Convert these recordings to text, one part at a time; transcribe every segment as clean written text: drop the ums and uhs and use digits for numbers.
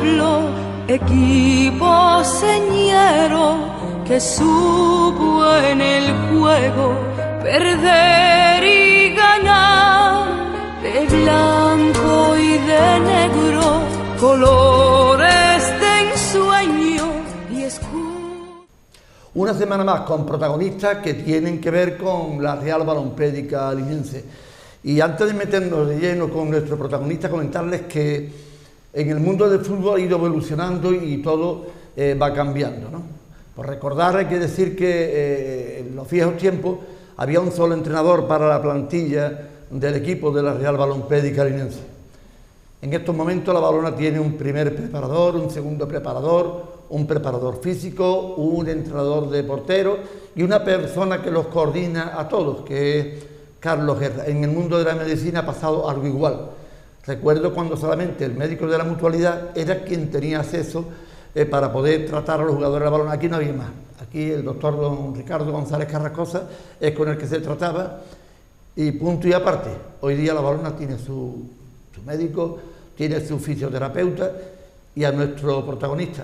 pueblo, equipo señero que supo en el juego perder y ganar, de blanco y de negro, colores de ensueño y escudo. Una semana más con protagonistas que tienen que ver con la Real Balompédica Linense. Y antes de meternos de lleno con nuestro protagonista, comentarles que en el mundo del fútbol ha ido evolucionando y todo va cambiando, ¿no? Por recordar, hay que decir que en los viejos tiempos había un solo entrenador para la plantilla del equipo de la Real Balompédica Linense. En estos momentos la Balona tiene un primer preparador, un segundo preparador, un preparador físico, un entrenador de porteros y una persona que los coordina a todos, que es Carlos Guerra. En el mundo de la medicina ha pasado algo igual. Recuerdo cuando solamente el médico de la mutualidad era quien tenía acceso para poder tratar a los jugadores de la Balona. Aquí no había más. Aquí el doctor don Ricardo González Carrascosa es con el que se trataba y punto y aparte. Hoy día la Balona tiene su médico, tiene su fisioterapeuta y a nuestro protagonista,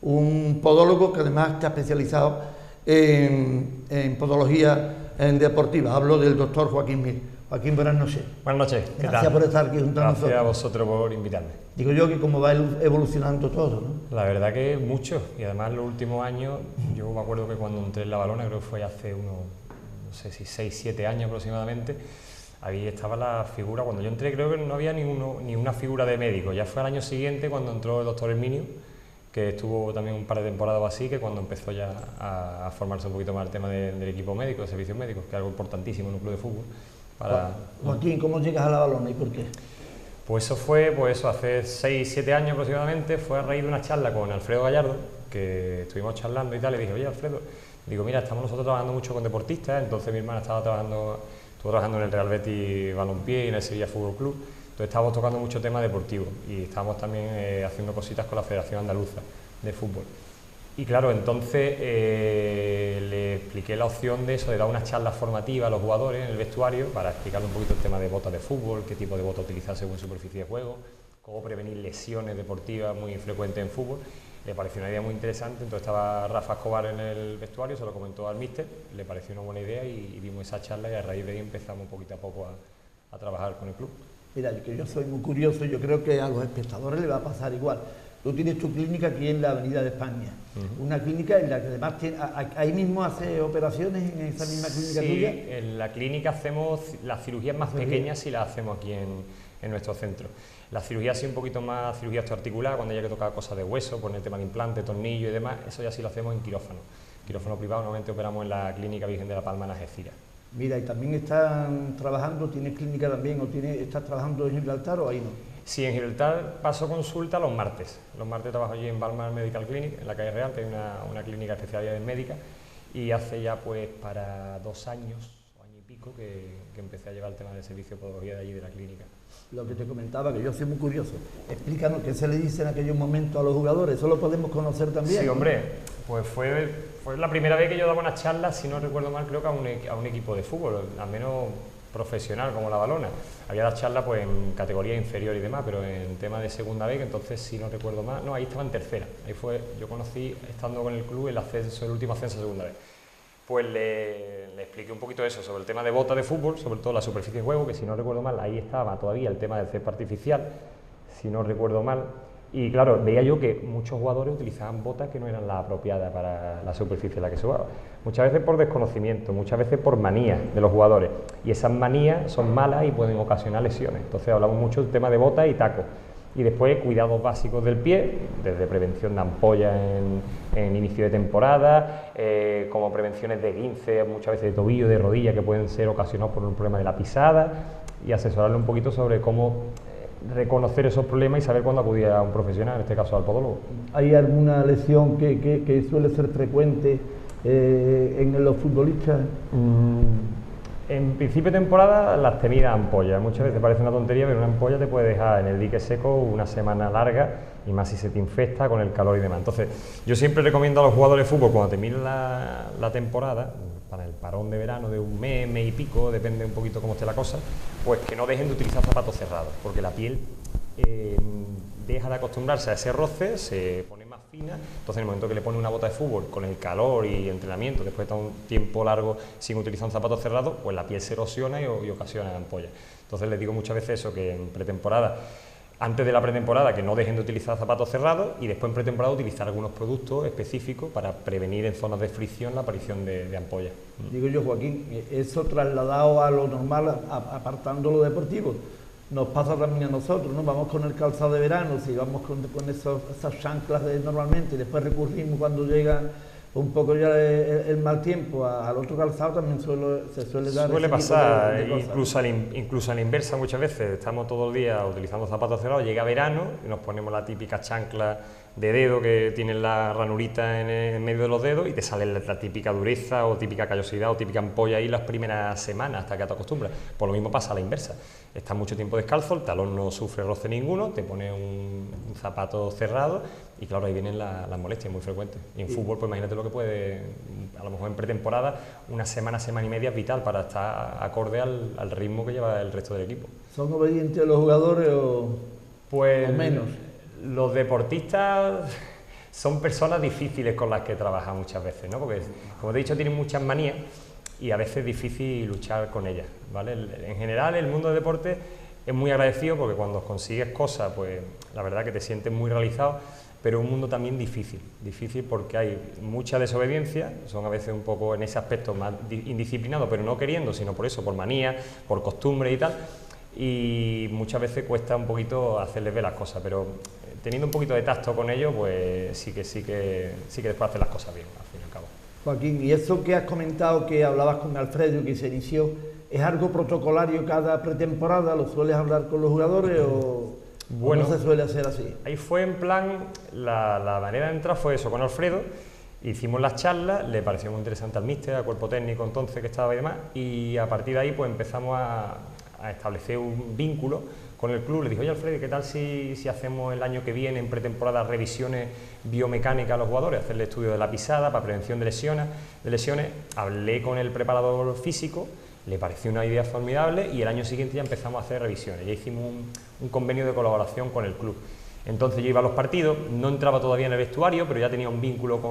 un podólogo que además está especializado en podología deportiva. Hablo del doctor Joaquín Mir. Joaquín, buenas noches. Buenas noches, ¿qué tal? Gracias por estar aquí junto a nosotros. Gracias a vosotros por invitarme. Digo yo que cómo va evolucionando todo, ¿no? La verdad que mucho, y además en los últimos años, yo me acuerdo que cuando entré en la Balona, creo que fue hace unos, no sé si 6, 7 años aproximadamente, ahí estaba la figura, cuando yo entré creo que no había ni una figura de médico, ya fue al año siguiente cuando entró el doctor Herminio, que estuvo también un par de temporadas o así, que cuando empezó ya a formarse un poquito más el tema del equipo médico, de servicios médicos, que es algo importantísimo en un club de fútbol. Joaquín, ¿cómo llegas a la Balona y por qué? Pues eso fue, hace 6, 7 años aproximadamente, fue a raíz de una charla con Alfredo Gallardo, que estuvimos charlando y tal, y dije, oye Alfredo, digo, mira, estamos nosotros trabajando mucho con deportistas, entonces mi hermana estuvo trabajando en el Real Betis Balompié y en el Sevilla Fútbol Club, entonces estábamos tocando mucho tema deportivo y estábamos también haciendo cositas con la Federación Andaluza de Fútbol. Y claro, entonces le expliqué la opción de eso, de dar unas charlas formativas a los jugadores en el vestuario para explicarle un poquito el tema de botas de fútbol, qué tipo de bota utilizar según superficie de juego, cómo prevenir lesiones deportivas muy frecuentes en fútbol. Le pareció una idea muy interesante, entonces estaba Rafa Escobar en el vestuario, se lo comentó al míster, le pareció una buena idea y dimos esa charla y a raíz de ahí empezamos poquito a poco a trabajar con el club. Mira, que yo soy muy curioso, yo creo que a los espectadores les va a pasar igual. Tú tienes tu clínica aquí en la Avenida de España, una clínica en la que además ahí mismo hace operaciones en esa misma clínica tuya. Sí, en la clínica hacemos las cirugías más pequeñas y las hacemos aquí en nuestro centro. La cirugía así un poquito más cirugía osteoarticular, cuando haya que tocar cosas de hueso, poner el tema de implante, tornillo y demás, eso ya sí lo hacemos en quirófano. Quirófano privado, normalmente operamos en la Clínica Virgen de la Palma en Algeciras. Mira, y también están trabajando, ¿tienes clínica también o estás trabajando en Gibraltar o ahí no? Sí, en Gibraltar paso consulta los martes. Los martes trabajo allí en Balmar Medical Clinic, en la calle Real, que hay una clínica de especialidades médicas, y hace ya pues para 2 años, o año y pico, que empecé a llevar el tema del servicio de podología de allí de la clínica. Lo que te comentaba, que yo soy muy curioso, explícanos qué se le dice en aquellos momentos a los jugadores, ¿eso lo podemos conocer también? Sí, hombre, pues fue la primera vez que yo daba una charla, si no recuerdo mal, creo que a un equipo de fútbol, al menos profesional como la Balona. Había dado charlas pues en categoría inferior y demás, pero en tema de segunda vez, que entonces si no recuerdo mal, no, ahí estaba en tercera. Ahí fue, yo conocí, estando con el club, el último ascenso a segunda vez. Pues le expliqué un poquito eso, sobre el tema de botas de fútbol, sobre todo la superficie de juego, que si no recuerdo mal, ahí estaba todavía el tema del césped artificial, si no recuerdo mal. Y claro, veía yo que muchos jugadores utilizaban botas que no eran las apropiadas para la superficie en la que se jugaba. Muchas veces por desconocimiento, muchas veces por manías de los jugadores. Y esas manías son malas y pueden ocasionar lesiones. Entonces hablamos mucho del tema de botas y tacos. Y después cuidados básicos del pie, desde prevención de ampollas en inicio de temporada, como prevenciones de esguince, muchas veces de tobillo, de rodilla, que pueden ser ocasionados por un problema de la pisada, y asesorarle un poquito sobre cómo reconocer esos problemas y saber cuándo acudir a un profesional, en este caso al podólogo. ¿Hay alguna lesión que suele ser frecuente en los futbolistas? En principio de temporada, las temidas ampollas. Muchas veces parece una tontería, pero una ampolla te puede dejar en el dique seco una semana larga, y más si se te infecta con el calor y demás. Entonces, yo siempre recomiendo a los jugadores de fútbol, cuando terminen la temporada, para el parón de verano de un mes, mes y pico, depende un poquito cómo esté la cosa, pues que no dejen de utilizar zapatos cerrados, porque la piel deja de acostumbrarse a ese roce, se pone más fina, entonces en el momento que le pone una bota de fútbol con el calor y entrenamiento, después de estar un tiempo largo sin utilizar un zapato cerrado, pues la piel se erosiona y ocasiona ampollas. Entonces les digo muchas veces eso, que en pretemporada, antes de la pretemporada, que no dejen de utilizar zapatos cerrados y después en pretemporada utilizar algunos productos específicos para prevenir en zonas de fricción la aparición de ampollas. Digo yo, Joaquín, eso trasladado a lo normal, apartando lo deportivo, nos pasa también a nosotros, ¿no? Vamos con el calzado de verano, si vamos con esas chanclas normalmente, y después recurrimos cuando llega un poco ya el mal tiempo al otro calzado, también se suele dar. Suele pasar, incluso a la inversa muchas veces, estamos todo el día utilizando zapatos cerrados, llega verano y nos ponemos la típica chancla de dedo que tiene la ranurita en medio de los dedos y te sale la típica dureza o típica callosidad o típica ampolla ahí las primeras semanas hasta que te acostumbras. Por lo mismo pasa a la inversa, estás mucho tiempo descalzo, el talón no sufre roce ninguno, te pones un zapato cerrado y claro, ahí vienen las molestias muy frecuentes. Y en fútbol, pues imagínate lo que puede, a lo mejor en pretemporada, una semana y media es vital para estar acorde al ritmo que lleva el resto del equipo. ¿Son obedientes los jugadores o menos? Los deportistas son personas difíciles con las que trabajan muchas veces, ¿no? Porque, como te he dicho, tienen muchas manías y a veces es difícil luchar con ellas, ¿vale? En general, el mundo del deporte es muy agradecido porque cuando consigues cosas, pues la verdad que te sientes muy realizado, pero es un mundo también difícil porque hay mucha desobediencia, son a veces un poco en ese aspecto más indisciplinados, pero no queriendo, sino por eso, por manía, por costumbre y tal, y muchas veces cuesta un poquito hacerles ver las cosas, pero teniendo un poquito de tacto con ellos, pues sí que después hacen las cosas bien, al fin y al cabo. Joaquín, y eso que has comentado, que hablabas con Alfredo, que se inició, ¿es algo protocolario cada pretemporada? ¿Lo sueles hablar con los jugadores o no se suele hacer así? Ahí fue en plan, la manera de entrar fue eso, con Alfredo, hicimos las charlas, le pareció muy interesante al míster, al cuerpo técnico entonces que estaba y demás, y a partir de ahí pues empezamos a establecer un vínculo con el club. Le dije, oye Alfredo, ¿qué tal si hacemos el año que viene en pretemporada revisiones biomecánicas a los jugadores, hacerle estudio de la pisada para prevención de lesiones? Hablé con el preparador físico, le pareció una idea formidable y el año siguiente ya empezamos a hacer revisiones, ya hicimos un convenio de colaboración con el club. Entonces yo iba a los partidos, no entraba todavía en el vestuario, pero ya tenía un vínculo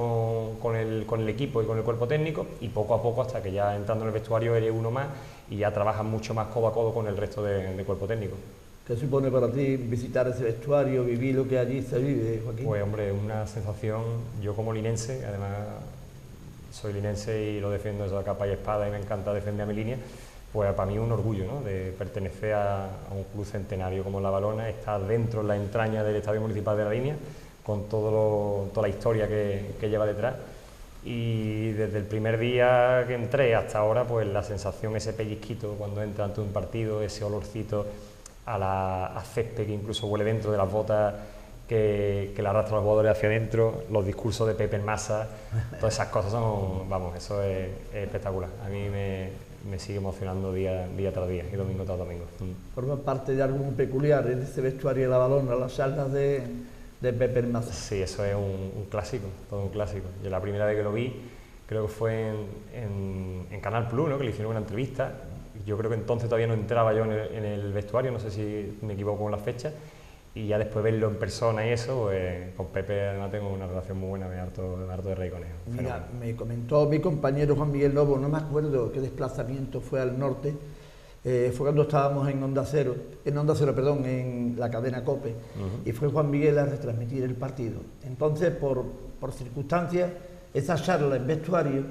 con el equipo y con el cuerpo técnico, y poco a poco, hasta que ya entrando en el vestuario eres uno más y ya trabajas mucho más codo a codo con el resto de cuerpo técnico. ¿Qué supone para ti visitar ese vestuario, vivir lo que allí se vive, Joaquín? Pues hombre, una sensación, yo como linense, además soy linense y lo defiendo eso a capa y espada y me encanta defender a mi línea, pues para mí es un orgullo, ¿no?, de pertenecer a un club centenario como La Valona, estar dentro en la entraña del Estadio Municipal de La Línea, con toda la historia que lleva detrás. Y desde el primer día que entré hasta ahora, pues la sensación, ese pellizquito cuando entra ante un partido, ese olorcito a césped que incluso huele dentro de las botas que la arrastran los jugadores hacia adentro, los discursos de Pepe en masa, todas esas cosas son, vamos, eso es espectacular. A mí me sigue emocionando día tras día y domingo tras domingo. Forma parte de algo muy peculiar en este vestuario de La Valona, las charlas de Pepe en masa. Sí, eso es un clásico, todo un clásico. Yo la primera vez que lo vi, creo que fue en Canal Plus, ¿no?, que le hicieron una entrevista. Yo creo que entonces todavía no entraba yo en el vestuario, no sé si me equivoco con las fechas, y ya después verlo en persona y eso, pues, con Pepe además tengo una relación muy buena, me harto de reír con él. Mira, me comentó mi compañero Juan Miguel Lobo, no me acuerdo qué desplazamiento fue al norte, fue cuando estábamos en la cadena COPE, y fue Juan Miguel a retransmitir el partido. Entonces, por circunstancias, esa charla en vestuario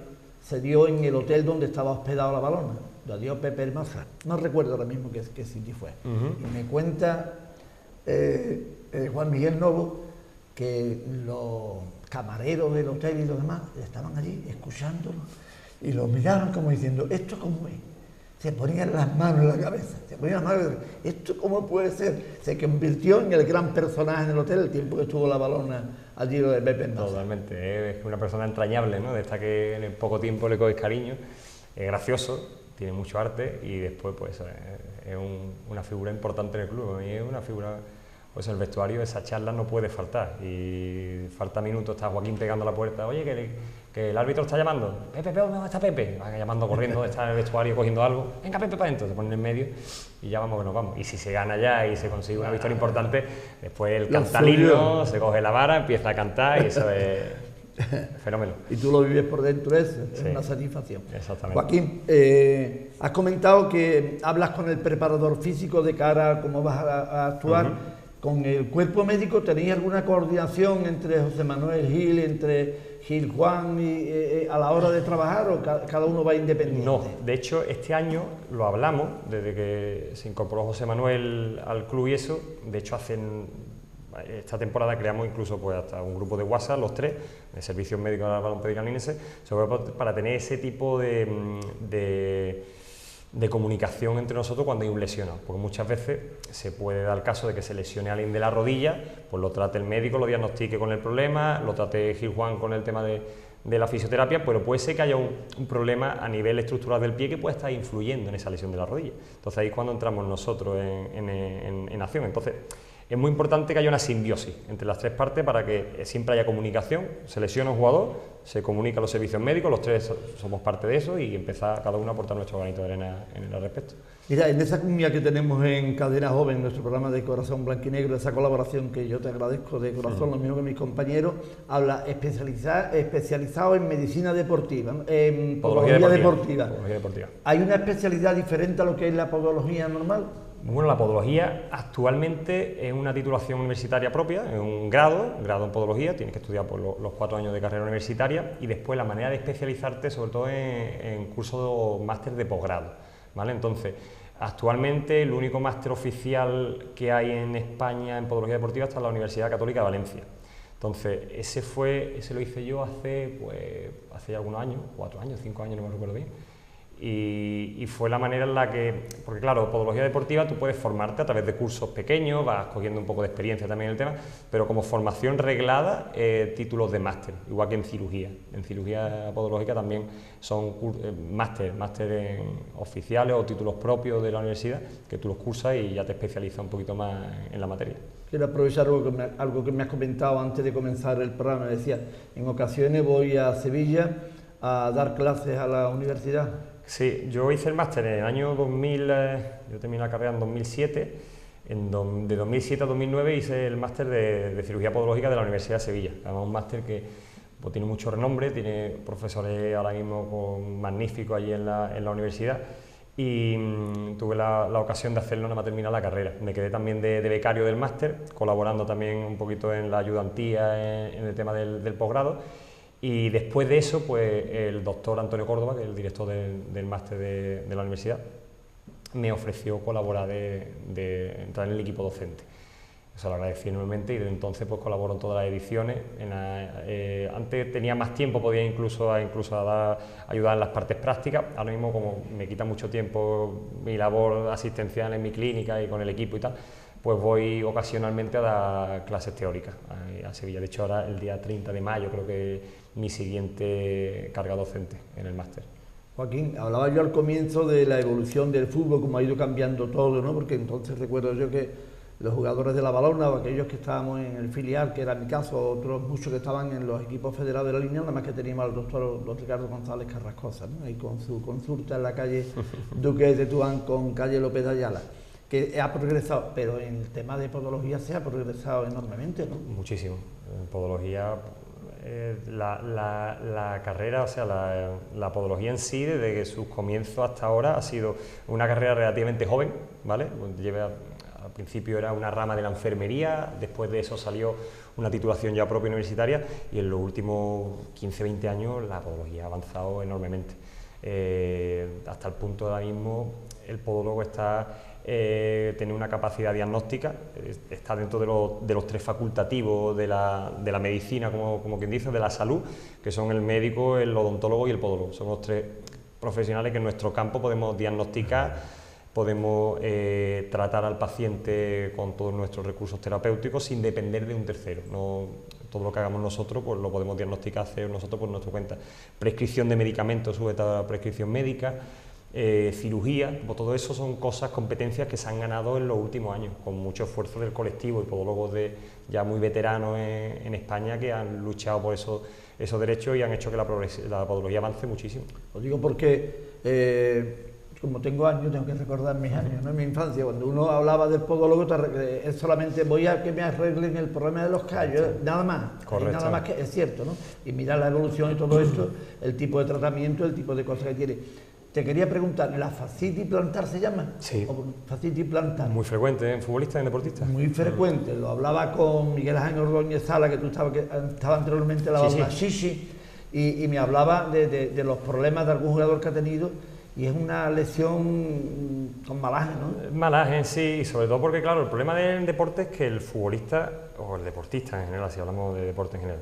se dio en el hotel donde estaba hospedado La Valona, lo dio Pepe Hermaza, no recuerdo ahora mismo qué sitio fue. Y me cuenta Juan Miguel Novo que los camareros del hotel y los demás estaban allí escuchándolo y lo miraban como diciendo, ¿esto cómo es? Se ponían las manos en la cabeza, ¿esto cómo puede ser? Se convirtió en el gran personaje en el hotel el tiempo que estuvo La Valona allí, lo de Pepe Hermaza. Totalmente, es una persona entrañable, ¿no?, de esta que en poco tiempo le coges cariño, es gracioso, tiene mucho arte y después pues es una figura importante en el club. A mí es una figura pues el vestuario, esa charla no puede faltar, y falta minutos, está Joaquín pegando a la puerta, oye, que el árbitro está llamando, Pepe, ¿dónde está Pepe? Va llamando corriendo, está en el vestuario cogiendo algo, venga Pepe para adentro, se ponen en medio y ya vamos que nos vamos. Y si se gana ya y se consigue una victoria importante, después el cantalino se coge la vara, empieza a cantar y eso es fenómeno. Y tú lo vives por dentro, es Sí, una satisfacción. exactamente. Joaquín, has comentado que hablas con el preparador físico de cara a cómo vas a actuar. ¿Con el cuerpo médico tenéis alguna coordinación entre José Manuel Gil, entre Gil Juan a la hora de trabajar, o cada uno va independiente? No, de hecho este año lo hablamos, desde que se incorporó José Manuel al club y eso, de hecho esta temporada creamos incluso pues hasta un grupo de WhatsApp, los tres, de Servicios Médicos de la Balompédica Linense, sobre todo para tener ese tipo de comunicación entre nosotros cuando hay un lesionado, porque muchas veces se puede dar el caso de que se lesione a alguien de la rodilla, pues lo trate el médico, lo diagnostique con el problema, lo trate Gil Juan con el tema de la fisioterapia, pero puede ser que haya un problema a nivel estructural del pie que puede estar influyendo en esa lesión de la rodilla. Entonces ahí es cuando entramos nosotros en acción. Entonces es muy importante que haya una simbiosis entre las tres partes para que siempre haya comunicación. Se lesiona un jugador, se comunica a los servicios médicos, los tres somos parte de eso y empezar cada uno a aportar nuestro granito de arena en el respecto. Mira, en esa comunidad que tenemos en Cadena Joven, nuestro programa de Corazón Blanquinegro, esa colaboración que yo te agradezco de corazón, lo mismo que mis compañeros, habla especializado en medicina deportiva, en podología deportiva. ¿Hay una especialidad diferente a lo que es la podología normal? Bueno, la podología actualmente es una titulación universitaria propia, es un grado en podología, tienes que estudiar por los 4 años de carrera universitaria y después la manera de especializarte sobre todo en cursos máster de posgrado, ¿vale? Entonces, actualmente el único máster oficial que hay en España en podología deportiva está en la Universidad Católica de Valencia. Entonces, ese lo hice yo hace ya algunos años, 4 años, 5 años, no me recuerdo bien. Y fue la manera en la que, porque claro, podología deportiva tú puedes formarte a través de cursos pequeños, vas cogiendo un poco de experiencia también en el tema, pero como formación reglada, títulos de máster, igual que en cirugía. En cirugía podológica también son máster oficiales o títulos propios de la universidad, que tú los cursas y ya te especializas un poquito más en la materia. Quiero aprovechar algo que me has comentado antes de comenzar el programa. Me decía, en ocasiones voy a Sevilla a dar clases a la universidad. Sí, yo hice el máster en el año 2000, yo terminé la carrera en 2007, de 2007 a 2009 hice el máster de cirugía podológica de la Universidad de Sevilla, además un máster que pues, tiene mucho renombre, tiene profesores ahora mismo magníficos allí en la universidad y tuve la ocasión de hacerlo nada más terminar la carrera. Me quedé también de becario del máster, colaborando también un poquito en la ayudantía en el tema del posgrado. Y después de eso, pues el doctor Antonio Córdoba, que es el director del máster de la universidad, me ofreció colaborar de entrar en el equipo docente. Eso lo agradecí enormemente y desde entonces pues colaboro en todas las ediciones. Antes tenía más tiempo, podía incluso ayudar en las partes prácticas. Ahora mismo, como me quita mucho tiempo mi labor asistencial en mi clínica y con el equipo y tal, pues voy ocasionalmente a dar clases teóricas a Sevilla. De hecho, ahora el día 30 de mayo creo que mi siguiente carga docente en el máster. Joaquín, hablaba yo al comienzo de la evolución del fútbol, cómo ha ido cambiando todo, ¿no? Porque entonces recuerdo yo que los jugadores de la Balona o aquellos que estábamos en el filial, que era mi caso, otros muchos que estaban en los equipos federados de la línea, nada más que teníamos al doctor don Ricardo González Carrascosa, ¿no? Ahí con su consulta en la calle Duque de Tuán con calle López de Ayala, que ha progresado, pero en el tema de podología se ha progresado enormemente, ¿no? Muchísimo. En podología, la carrera, o sea, la podología en sí, desde que sus comienzos hasta ahora, ha sido una carrera relativamente joven, ¿vale? Al principio era una rama de la enfermería, después de eso salió una titulación ya propia universitaria y en los últimos 15-20 años la podología ha avanzado enormemente. Hasta el punto de ahora mismo el podólogo tiene una capacidad diagnóstica, está dentro de los 3 facultativos de la medicina, como quien dice, de la salud, que son el médico, el odontólogo y el podólogo. Son los 3 profesionales que en nuestro campo podemos diagnosticar, podemos tratar al paciente con todos nuestros recursos terapéuticos sin depender de un tercero. No, todo lo que hagamos nosotros pues lo podemos diagnosticar, hacer nosotros por nuestra cuenta. Prescripción de medicamentos sujeta a prescripción médica, cirugía, pues todo eso son cosas, competencias que se han ganado en los últimos años, con mucho esfuerzo del colectivo y podólogos ya muy veteranos en España que han luchado por esos derechos y han hecho que la podología avance muchísimo. Lo digo porque, como tengo años, tengo que recordar mis años, ¿no? Mi infancia, cuando uno hablaba del podólogo, es solamente voy a que me arreglen el problema de los callos, nada más. Correcto. Nada más, que es cierto, ¿no? Y mirar la evolución y todo esto, el tipo de tratamiento, el tipo de cosas que tiene. Te quería preguntar, ¿la fascitis plantar se llama? Sí. ¿O fascitis plantar? Muy frecuente en futbolistas, en deportistas. Muy frecuente. Lo hablaba con Miguel Ángel Ordóñez Sala, que estaba anteriormente en la banda Shishi, y me hablaba de los problemas de algún jugador que ha tenido, y es una lesión con malaje, ¿no? Malaje, sí, y sobre todo porque, claro, el problema del deporte es que el futbolista, o el deportista en general, si hablamos de deporte en general,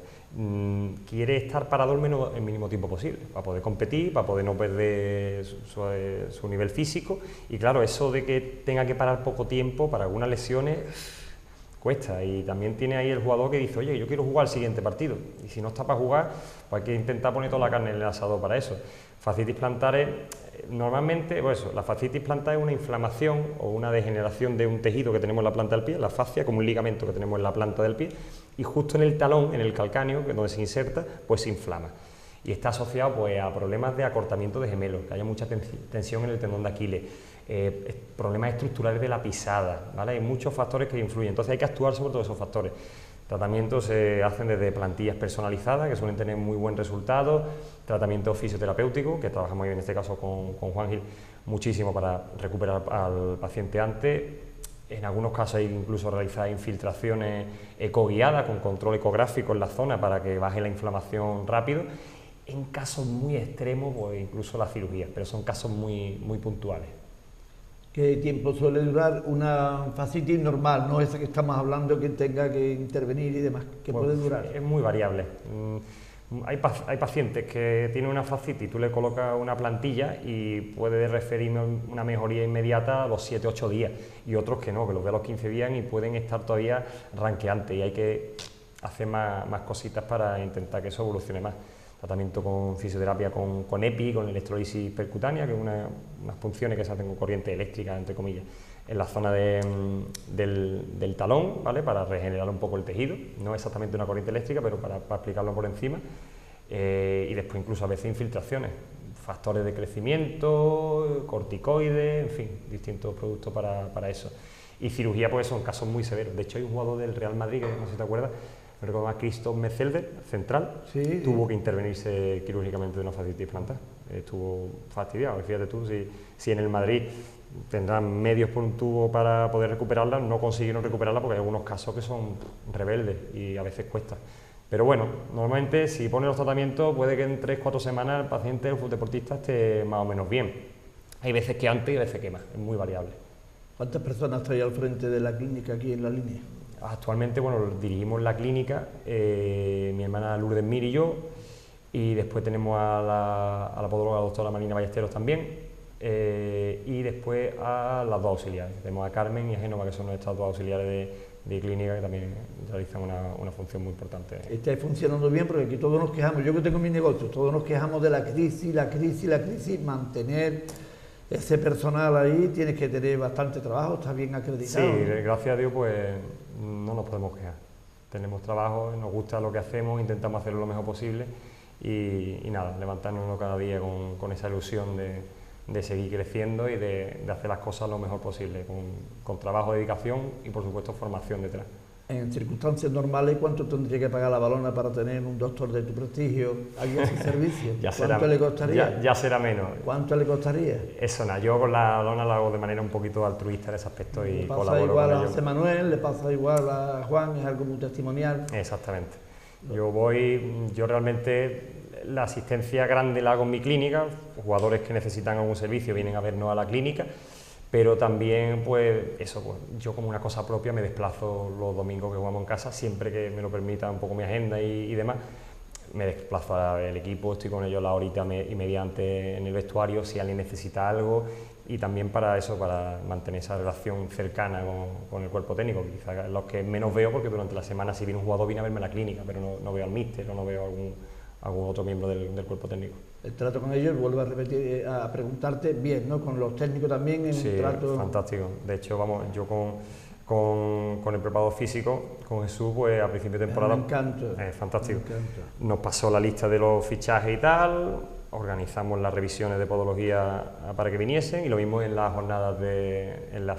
quiere estar parado el mínimo tiempo posible, para poder competir, para poder no perder su nivel físico, y claro, eso de que tenga que parar poco tiempo para algunas lesiones cuesta, y también tiene ahí el jugador que dice, oye, yo quiero jugar el siguiente partido, y si no está para jugar, pues hay que intentar poner toda la carne en el asador para eso. Fascitis plantares, normalmente, pues eso, la fascitis plantar es una inflamación o una degeneración de un tejido que tenemos en la planta del pie, la fascia, como un ligamento que tenemos en la planta del pie, y justo en el talón, en el calcáneo, que es donde se inserta, pues se inflama. Y está asociado pues, a problemas de acortamiento de gemelos, que haya mucha tensión en el tendón de Aquiles, problemas estructurales de la pisada, ¿vale? Hay muchos factores que influyen, entonces hay que actuar sobre todos esos factores. Tratamientos se hacen desde plantillas personalizadas, que suelen tener muy buen resultado, tratamiento fisioterapéutico, que trabajamos en este caso con Juan Gil muchísimo para recuperar al paciente antes. En algunos casos hay incluso realizar infiltraciones ecoguiadas con control ecográfico en la zona para que baje la inflamación rápido. En casos muy extremos, pues incluso la cirugía, pero son casos muy puntuales. ¿Qué tiempo suele durar una fascitis normal, no esa que estamos hablando que tenga que intervenir y demás? ¿Qué puede durar? Es muy variable. Hay pacientes que tienen una fascitis, tú le colocas una plantilla y puede referir una mejoría inmediata a los 7-8 días, y otros que no, que los ve a los 15 días y pueden estar todavía ranqueantes, y hay que hacer más cositas para intentar que eso evolucione más. Tratamiento con fisioterapia con EPI, con electrolisis percutánea, que es unas punciones que se hacen con corriente eléctrica, entre comillas, en la zona del talón, ¿vale? Para regenerar un poco el tejido, no exactamente una corriente eléctrica, pero para explicarlo por encima, y después incluso a veces infiltraciones, factores de crecimiento, corticoides, en fin, distintos productos para eso. Y cirugía, pues son casos muy severos. De hecho, hay un jugador del Real Madrid, que no sé si te acuerdas, me recuerdo a Christoph Metzelder, central, sí, tuvo que intervenirse quirúrgicamente de una fascitis plantar, estuvo fastidiado. Y fíjate tú, si en el Madrid tendrán medios por un tubo para poder recuperarla, no consiguieron recuperarla porque hay algunos casos que son rebeldes y a veces cuesta. Pero bueno, normalmente si pone los tratamientos puede que en 3-4 semanas el paciente, el deportista, esté más o menos bien. Hay veces que antes y veces que más, es muy variable. ¿Cuántas personas estáis al frente de la clínica aquí en la línea? Actualmente, bueno, dirigimos la clínica, mi hermana Lourdes Mir y yo, y después tenemos a la podóloga doctora Marina Ballesteros también, y después a las dos auxiliares. Tenemos a Carmen y a Génova, que son nuestras dos auxiliares de clínica, que también realizan una función muy importante. Está funcionando bien, porque aquí todos nos quejamos, yo que tengo mi negocio, todos nos quejamos de la crisis, mantener ese personal ahí, tienes que tener bastante trabajo, está bien acreditado. Sí, gracias a Dios, pues no nos podemos quejar. Tenemos trabajo, nos gusta lo que hacemos, intentamos hacerlo lo mejor posible y nada, levantarnos cada día con esa ilusión de seguir creciendo y de hacer las cosas lo mejor posible, con trabajo, dedicación y por supuesto formación detrás. En circunstancias normales, ¿cuánto tendría que pagar la Balona para tener un doctor de tu prestigio aquí a su servicio? ¿Cuánto le costaría? Ya será menos. ¿Cuánto le costaría? Eso nada, yo con la Balona lo hago de manera un poquito altruista en ese aspecto y colaboro con ellos. Le pasa igual a José Manuel, le pasa igual a Juan, es algo muy testimonial. Exactamente. Yo realmente la asistencia grande la hago en mi clínica, jugadores que necesitan algún servicio vienen a vernos a la clínica, pero también pues eso, pues, yo como una cosa propia me desplazo los domingos que jugamos en casa, siempre que me lo permita un poco mi agenda y demás, me desplazo al equipo, estoy con ellos la horita y mediante en el vestuario si alguien necesita algo, y también para eso, para mantener esa relación cercana con el cuerpo técnico, quizás los que menos veo, porque durante la semana si viene un jugador viene a verme a la clínica, pero no veo al míster o no veo algún otro miembro del cuerpo técnico. El trato con ellos, vuelvo a repetir, a preguntarte, bien, ¿no? Con los técnicos también, en Sí, un trato... fantástico. De hecho, vamos, yo con el preparado físico, con Jesús, pues a principio de temporada... Me encanta. Fantástico. Me encanta. Nos pasó la lista de los fichajes y tal, organizamos las revisiones de podología para que viniesen, y lo mismo en las jornadas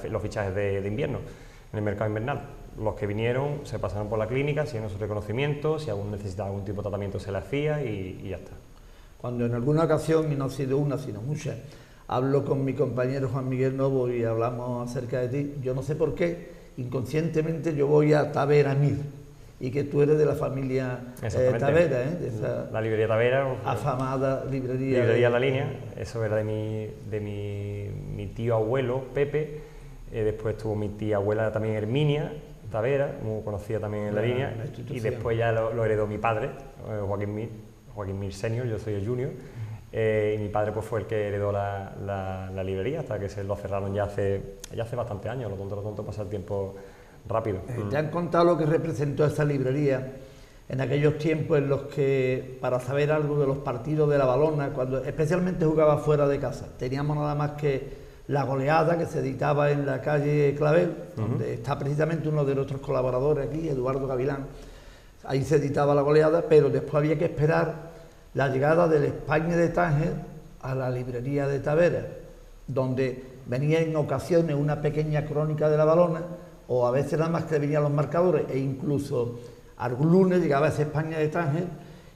los fichajes de invierno, en el mercado invernal. Los que vinieron se pasaron por la clínica, hicieron su reconocimiento, si algún necesitaba algún tipo de tratamiento se le hacía y ya está. Cuando en alguna ocasión, y no ha sido una, sino muchas, hablo con mi compañero Juan Miguel Novo y hablamos acerca de ti, yo no sé por qué, inconscientemente yo voy a Tavera Mir, y que tú eres de la familia Tavera, de esa la librería Tavera, afamada librería La Línea. Eso era de mi tío abuelo Pepe, después tuvo mi tía abuela también Herminia Tavera, muy conocida también en La Línea, y después ya lo heredó mi padre, Joaquín Mir Senior, yo soy el Junior, y mi padre pues fue el que heredó la librería hasta que se lo cerraron ya hace bastante años. Lo tonto pasa el tiempo rápido. ¿Te han contado lo que representó esa librería en aquellos tiempos en los que, para saber algo de los partidos de la Balona, cuando especialmente jugaba fuera de casa, teníamos nada más que La Goleada, que se editaba en la calle Clavel, donde está precisamente uno de nuestros colaboradores aquí, Eduardo Gavilán? Ahí se editaba La Goleada, pero después había que esperar la llegada del España de Tánger a la librería de Tavera, donde venía en ocasiones una pequeña crónica de la Balona, o a veces nada más que venían los marcadores, e incluso algún lunes llegaba ese España de Tánger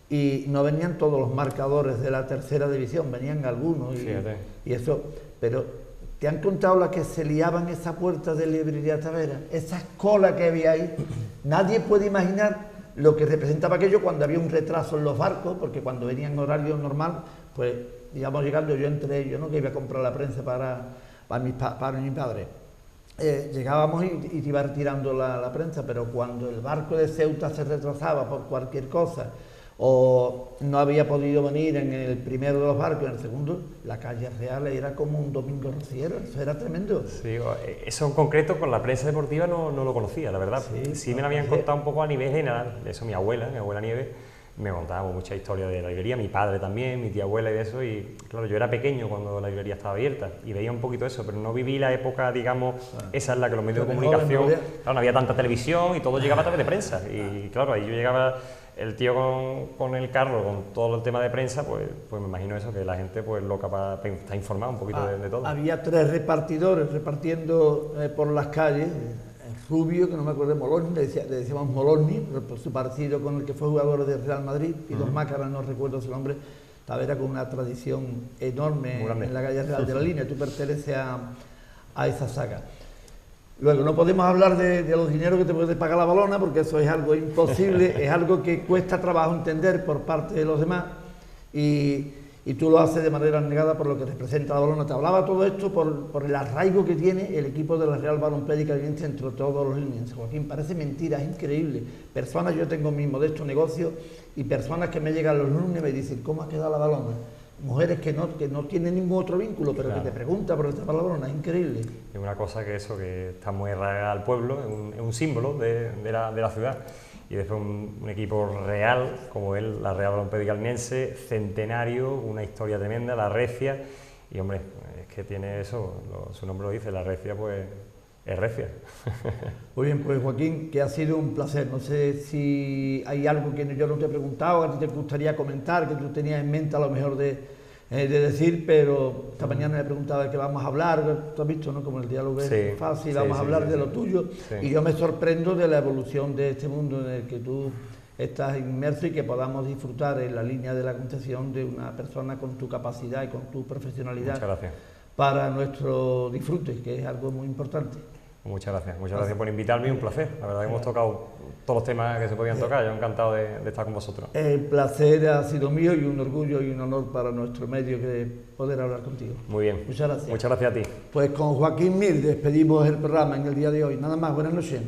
y no venían todos los marcadores de la tercera división, venían algunos y eso. Pero ¿te han contado la que se liaban esa puerta de librería Tavera? Esas colas que había ahí, nadie puede imaginar lo que representaba aquello cuando había un retraso en los barcos, porque cuando venían en horario normal, pues íbamos llegando yo entre ellos, ¿no? Que iba a comprar la prensa para mi padre. Llegábamos y iba retirando la prensa, pero cuando el barco de Ceuta se retrasaba por cualquier cosa, o no había podido venir en el primero de los barcos, en el segundo, la calle Real era como un domingo rociero, eso era tremendo. Sí, eso en concreto con la prensa deportiva no lo conocía, la verdad. Sí me lo habían contado un poco a nivel general, eso mi abuela Nieves, me contaba mucha historia de la librería, mi padre también, mi tía abuela y de eso, y claro, yo era pequeño cuando la librería estaba abierta y veía un poquito eso, pero no viví la época, digamos, esa en la que los medios de comunicación, claro, no había tanta televisión y todo llegaba a través de prensa, y claro, ahí yo llegaba, el tío con el carro, con todo el tema de prensa, pues me imagino eso, que la gente pues loca para estar informada un poquito de todo. Había 3 repartidores repartiendo por las calles, Rubio, que no me acuerdo de Moloni, le decíamos Moloni, por su parecido con el que fue jugador del Real Madrid, y dos Mácaras, no recuerdo su nombre. Tavera con una tradición enorme en la calle Real de la Línea, tú perteneces a esa saga. Luego, no podemos hablar de los dineros que te puede pagar la Balona, porque eso es algo imposible, es algo que cuesta trabajo entender por parte de los demás, y tú lo haces de manera negada por lo que representa la Balona. Te hablaba todo esto por el arraigo que tiene el equipo de la Real Balompédica Linense entre todos los linenses. Joaquín, parece mentira, es increíble. Personas, yo tengo mi modesto negocio, y personas que me llegan los lunes y me dicen, ¿cómo ha quedado la Balona? Mujeres que no tienen ningún otro vínculo, pero claro, que te preguntan por esta Balona, es increíble. Es una cosa que está muy arraigada al pueblo, es un símbolo de la ciudad. Y después un equipo real como él, la Real Balompédica Linense, centenario, una historia tremenda, la Recia, y hombre, es que tiene eso, su nombre lo dice, la Recia pues es recia. Muy bien, pues Joaquín, que ha sido un placer. No sé si hay algo que yo no te he preguntado, que a ti te gustaría comentar, que tú tenías en mente a lo mejor de decir, pero esta mañana me preguntaba de qué vamos a hablar, tú has visto, ¿no? Como el diálogo es fácil, vamos a hablar de lo tuyo, y yo me sorprendo de la evolución de este mundo en el que tú estás inmerso, y que podamos disfrutar en la línea de la concesión de una persona con tu capacidad y con tu profesionalidad para nuestro disfrute, que es algo muy importante. Muchas gracias por invitarme y un placer. La verdad que hemos tocado todos los temas que se podían tocar, yo encantado de estar con vosotros. El placer ha sido mío, y un orgullo y un honor para nuestro medio que poder hablar contigo. Muy bien. Muchas gracias. Muchas gracias a ti. Pues con Joaquín Mir despedimos el programa en el día de hoy. Nada más, buenas noches.